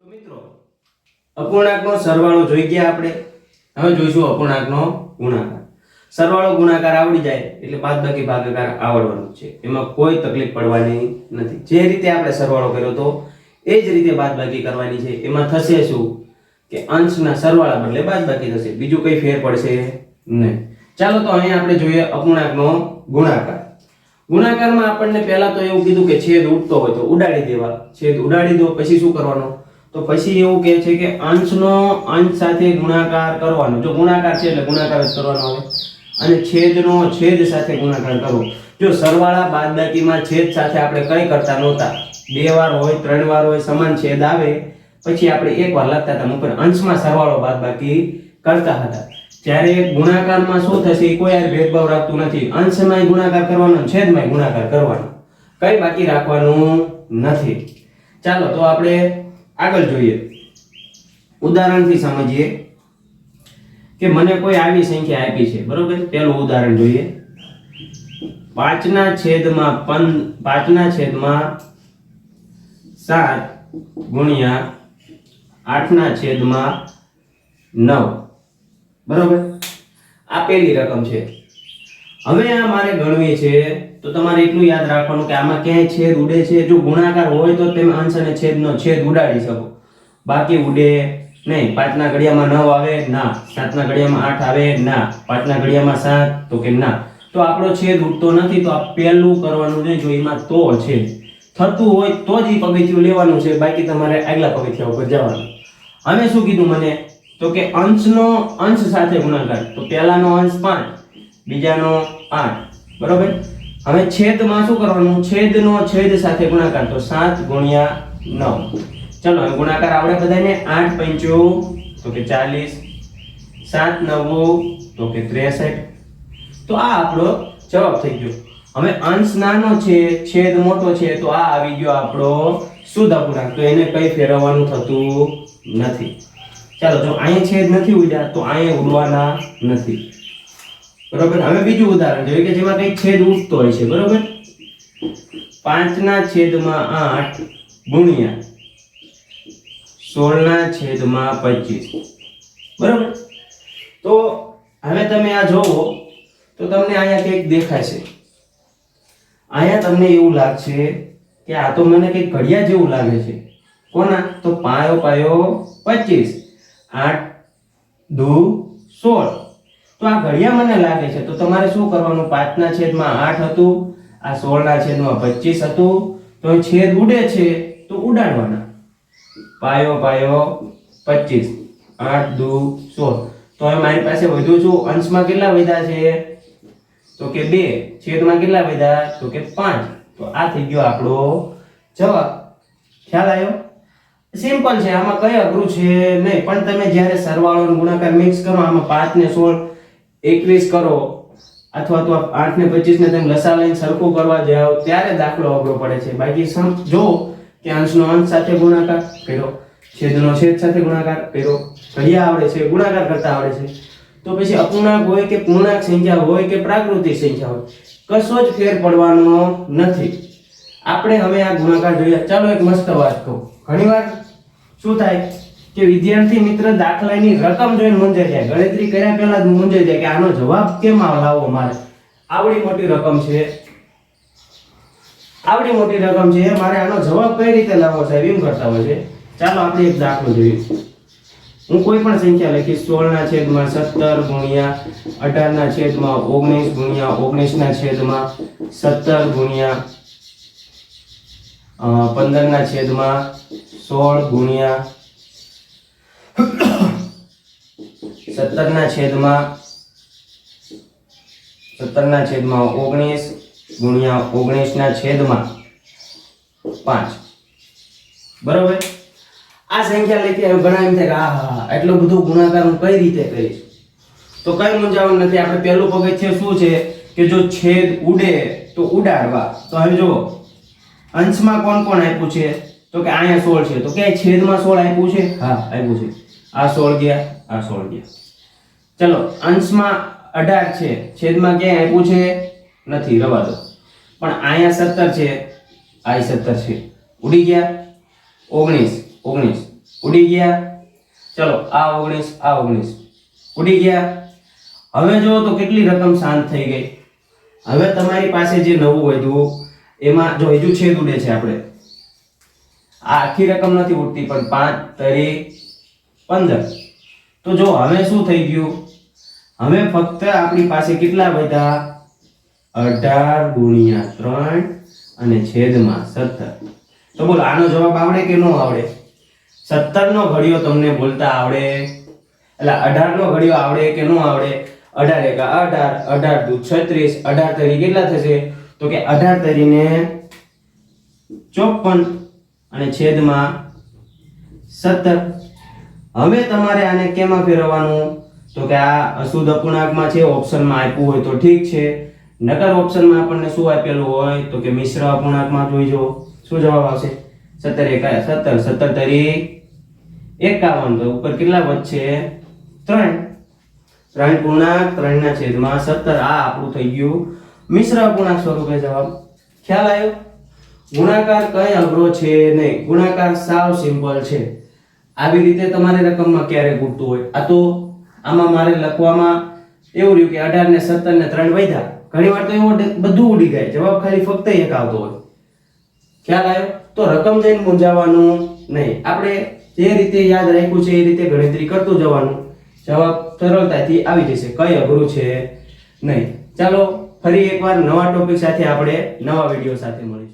મિત્રો અપૂર્ણાંકનો સરવાળો જોઈ ગયા આપણે. હવે જોઈશું અપૂર્ણાંકનો ગુણાકાર. સરવાળો ગુણાકાર આવડી જાય એટલે બાદબાકી ભાગાકાર આવડવાનું છે. એમાં કોઈ તકલીફ પડવાની નથી. જે રીતે આપણે સરવાળો કર્યો તો એ જ રીતે બાદબાકી કરવાની છે. એમાં થશે શું કે અંશના સરવાળા બદલે બાદબાકી થશે, બીજું કઈ ફેર પડશે નહીં. ચાલો તો અહીંયા આપણે જોઈએ અપૂર્ણાંકનો ગુણાકાર. ગુણાકારમાં આપણને પહેલા તો એવું કીધું કે છેદ ઉડતો હોય તો ઉડાડી દેવા. છેદ ઉડાડી દો પછી શું કરવાનું? તો પછી એવું કહે છે કે અંશનો અંશ સાથે ગુણાકાર કરવાનો. જો ગુણાકાર છે એટલે ગુણાકાર જ કરવાનો આવે, અને છેદનો છેદ સાથે ગુણાકાર કરવો. જો સરવાળા બાદબાકીમાં છેદ સાથે આપણે કઈ કરતા નહોતા. 2 વાર હોય 3 વાર હોય સમાન છેદ આવે પછી આપણે એક વાર લખતા હતા, ઉપર અંશમાં સરવાળો બાદબાકી કરતા હતા. ત્યારે ગુણાકારમાં શું થશે, કોઈ આ ભેદભાવ રાખતું નથી. અંશમાં ગુણાકાર કરવાનો, છેદમાં ગુણાકાર કરવાનો, કઈ બાકી રાખવાનું નથી. ચાલો તો આપણે આગળ જોઈએ, ઉદાહરણથી સમજીએ કે મને કોઈ આવી સંખ્યા આપી છે, બરોબર. પહેલું ઉદાહરણ જોઈએ. 5 છેદમાં 7 ગુણ્યા 8 છેદમાં 9, બરોબર. આ પહેલી રકમ છે. હવે આ મારે ગણવી છે તો તમારે એટલું યાદ રાખવાનું કે આમાં ક્યાંય છેદ ઉડે છે. જો ગુણાકાર હોય તો તમે અંશ અને છેદનો છેદ ઉડાડી શકો, બાકી ઉડે નહીં. 5 ના ઘડિયામાં 9 આવે ના, 7 ના ઘડિયામાં 8 આવે ના, 5 ના ઘડિયામાં 7 તો કે ના. તો આપણો છેદ ઉડતો નથી, તો આ પહેલું કરવાનું નહીં. જો એમાં તો છે થતું હોય તો જ એ પગથિયું લેવાનું છે, બાકી તમારે આગલા પગથિયા ઉપર જવાનું. હવે શું કીધું મને, તો કે અંશનો અંશ સાથે ગુણાકાર. તો પહેલાનો અંશ 5, બીજાનો 8, બરોબર. હવે છેદમાં શું કરવાનું, છેદનો છેદ સાથે ગુણાકાર. તો 7 ગુણ્યા 9. ચલો હવે ગુણાકાર આવડે બધાને. 8 પંચું તો કે 40, 7 નવું તો કે 63. તો આ આપણો જવાબ થઈ ગયો. હવે અંશ નાનો છે, છેદ મોટો છે, તો આ આવી ગયો આપણો શુદ્ધ અપૂર્ણાંક. તો એને કઈ ફેરવવાનું થતું નથી. ચાલો, જો અહીંયા છેદ નથી ઉડ્યા તો અહીંયા ઉડવાના નથી, બરોબર. હવે બીજું ઉદાહરણ જોઈએ કે જેમાં કઈ છેદ ઉડતો હોય છે, બરોબર. 5 છેદમાં 8 ગુણ્યા 16 છેદમાં 25, બરોબર. તો હવે તમે આ જોવો તો તમને અહીંયા કંઈક દેખાશે. અહીંયા તમને એવું લાગશે કે આ તો મને કંઈક ઘડિયા જેવું લાગે છે. કોના? તો પાયો 25, 8 દુ 16. તો આ ઘડિયા મને લાગે છે. તો તમારે શું કરવાનું, 5 છેદમાં 8 હતું, આ 16 છેદમાં 25 હતું. તો છેદ ઉડે છે તો ઉડાડવાના. પાયો 25, 8 દુ 16. તો હવે મારી પાસે વધ્યું શું, અંશમાં કેટલા વધ્યા છે તો કે 2, છેદમાં કેટલા વધ્યા તો કે 5. તો આ થઈ ગયો આપણો જવાબ. ખ્યાલ આવ્યો? સિમ્પલ છે, આમાં કઈ અઘરું છે નહીં. પણ તમે જ્યારે સરવાળો અને ગુણાકાર મિક્સ કરો, આમાં 5 ને 16 21 કરો, અથવા તો 8 ને 25 ને તમે લસા લઈને સરખું કરવા જાઓ ત્યારે દાખલો અઘરો પડે છે. બાકી જો કે અંશનો અંશ સાથે ગુણાકાર કર્યો, છેદનો છેદ સાથે ગુણાકાર કર્યો, ઘડિયા આવડે છે, ગુણાકાર કરતા આવડે છે, તો પછી અપૂર્ણાંક હોય કે પૂર્ણાંક સંખ્યા હોય કે પ્રાકૃતિક સંખ્યા હોય, કશો જ ફેર પડવાનો નથી. આપણે હવે આ ગુણાકાર જોઈએ. ચાલો એક મસ્ત વાત કહું. ઘણીવાર શું થાય કે વિદ્યાર્થી મિત્ર દાખલાની રકમ જોઈને મૂંઝાઈ જાય, ગણતરી કર્યા પહેલા જ મૂંઝાઈ જાય કે આનો જવાબ કેમ લાવવો મારે. આવડી મોટી રકમ છે, આવડી મોટી રકમ છે, મારે આનો જવાબ કઈ રીતે લાવવો સાહેબ, એમ કરતા હોય છે. ચાલો આપણે એક દાખલો જોઈએ. હું કોઈ પણ સંખ્યા લખીશ. 16 છેદમાં 17 ગુણ્યા 18 છેદમાં 19 ગુણ્યા 19 છેદમાં 17 ગુણ્યા 15 છેદમાં 16 ગુણ્યા 17 છેદમાં 19 ગુણ્યા 19 છેદમાં 5, બરોબર. આ સંખ્યા લખી હવે ઘણા એમ થાય કે આહા એટલું બધું ગુણાકાર હું કઈ રીતે કરીશ. તો કઈ મૂંઝાવણ નથી. આપણે પહેલું પગથિયું શું છે કે જો છેદ ઉડે તો ઉડાડવા. તો હવે જુઓ, અંશમાં કોણ કોણ આપ્યું છે તો કે અહીંયા 16 છે. તો ક્યાંય છેદમાં 16 આપ્યું છે? હા આપ્યું છે. આ 16 ગયા, આ 16 ગયા. ચલો, અંશમાં 18 છે, છેદમાં ક્યાંય આપ્યું છે નથી, રવા દો. પણ અહીંયા 17 છે, આ 17 છે, ઉડી ગયા. 19 ઉડી ગયા. ચલો આ 19 આ 19 ઉડી ગયા. હવે જો તો કેટલી રકમ શાંત થઈ ગઈ. હવે તમારી પાસે જે નવું વધ્યું એમાં જો હજુ છેદ ઉડે છે આપણે. આ આખી રકમ નથી ઉડતી પણ 5 તરી 15. તો જો હવે શું થઈ ગયું, હવે ફક્ત આપણી પાસે કેટલા વધ્યા 18 ગુણ્યા 3 અને છેદમાં 17. તો બોલો આનો જવાબ આવડે કે ન આવડે? 17 નો ઘડિયો તમને બોલતા આવડે, એટલે 18 નો ઘડિયો આવડે કે ન આવડે? 18 એકા 18, 18 દુ 36, 18 તરી કેટલા થશે? તો કે 18 તરીને 54 અને છેદમાં 17. હવે તમારે આને કેમાં ફેરવવાનું? તો કે આ અશુદ્ધ અપૂર્ણાંકમાં છે, ઓપ્શનમાં આપ્યું હોય તો ઠીક છે, નકર ઓપ્શનમાં આપણને શું આપેલું હોય તો કે મિશ્ર અપૂર્ણાંકમાં જોઈજો. શું જવાબ આવશે? 17 એકા 17, 17 તરી 51. તો ઉપર કેટલા વધશે? 3. 3 પૂર્ણાંક 3 ના છેદમાં 17. આ આપણું થઈ ગયું મિશ્ર અપૂર્ણાંક સ્વરૂપે જવાબ. ખ્યાલ આવ્યો? ગુણાકાર કઈ અઘરો છે નહીં, ગુણાકાર સાવ સિમ્પલ છે. આવી રીતે તમારે રકમમાં ક્યારે ઉડતું હોય? આ તો આમાં મારે લખવામાં એવું રહ્યું કે 18 ને 17 ને 3 વધ્યા. ઘણી વાર તો એવું બધું ઉડી જાય, જવાબ ખાલી ફક્ત એક આવતો હોય. ખ્યાલ આવ્યો? તો રકમ જઈને મૂંઝાવાનું નહીં, આપણે જે રીતે યાદ રાખ્યું છે એ રીતે ગણતરી કરતું જવાનું, જવાબ સરળતાથી આવી જશે, કઈ અઘરું છે નહીં. ચાલો ફરી એકવાર નવા ટોપિક સાથે આપણે નવા વિડીયો સાથે મળીએ.